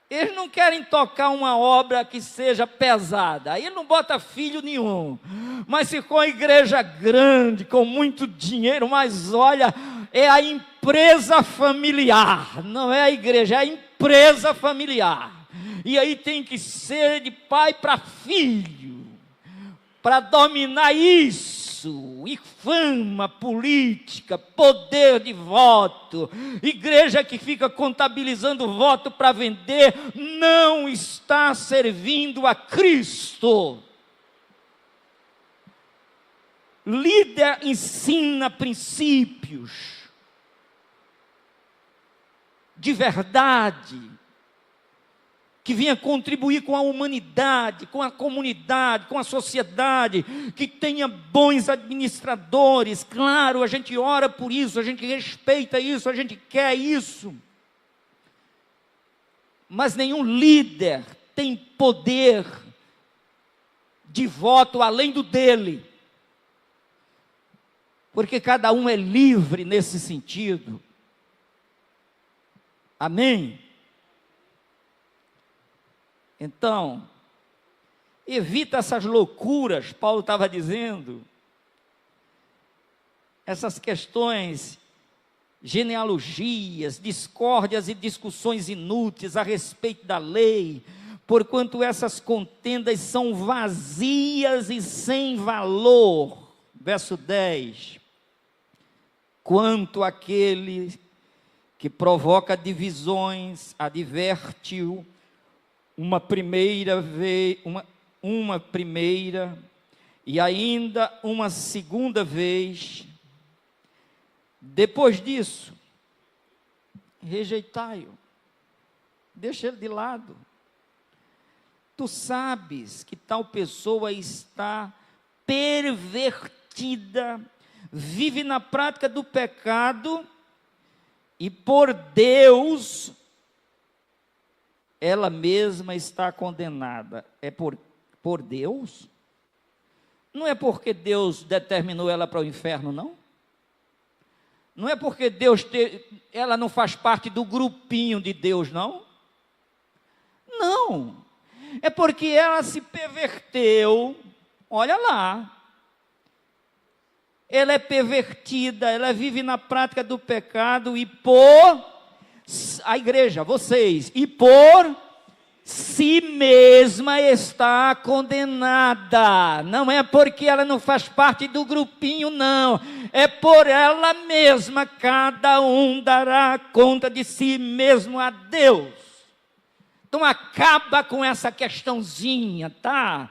Eles não querem tocar uma obra que seja pesada, aí não bota filho nenhum, mas se for uma igreja grande, com muito dinheiro, mas olha, é a empresa familiar, não é a igreja, é a empresa familiar, e aí tem que ser de pai para filho, para dominar isso, e fama política, poder de voto, igreja que fica contabilizando voto para vender, não está servindo a Cristo. Líder ensina princípios de verdade, que venha contribuir com a humanidade, com a comunidade, com a sociedade, que tenha bons administradores. Claro, a gente ora por isso, a gente respeita isso, a gente quer isso. Mas nenhum líder tem poder de voto além do dele. Porque cada um é livre nesse sentido. Amém? Então, evita essas loucuras, Paulo estava dizendo, essas questões, genealogias, discórdias e discussões inúteis a respeito da lei, porquanto essas contendas são vazias e sem valor. Verso 10, quanto àquele que provoca divisões, adverte-o, uma primeira e ainda uma segunda vez. Depois disso, rejeitai-o. Deixa ele de lado. Tu sabes que tal pessoa está pervertida, vive na prática do pecado, e por Deus, ela mesma está condenada. É por Deus? Não é porque Deus determinou ela para o inferno, não? Não é porque ela não faz parte do grupinho de Deus, não? Não. É porque ela se perverteu. Olha lá. Ela é pervertida, ela vive na prática do pecado e a igreja, vocês, e por si mesma está condenada. Não é porque ela não faz parte do grupinho, não. É por ela mesma, cada um dará conta de si mesmo a Deus. Então acaba com essa questãozinha, tá?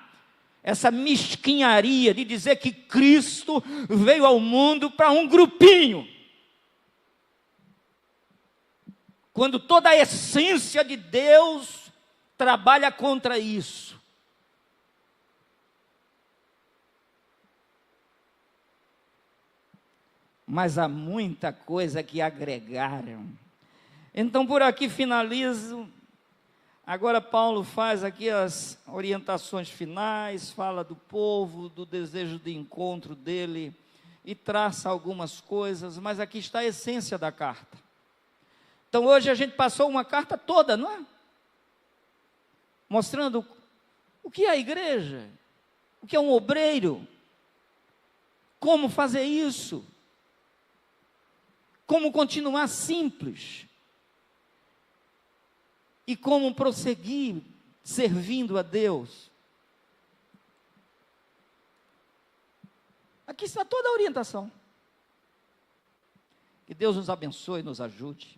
Essa mesquinharia de dizer que Cristo veio ao mundo para um grupinho. Quando toda a essência de Deus trabalha contra isso. Mas há muita coisa que agregaram. Então por aqui finalizo. Agora Paulo faz aqui as orientações finais, fala do povo, do desejo de encontro dele e traça algumas coisas, mas aqui está a essência da carta. Então hoje a gente passou uma carta toda, não é? Mostrando o que é a igreja, o que é um obreiro, como fazer isso, como continuar simples. E como prosseguir servindo a Deus. Aqui está toda a orientação. Que Deus nos abençoe e nos ajude.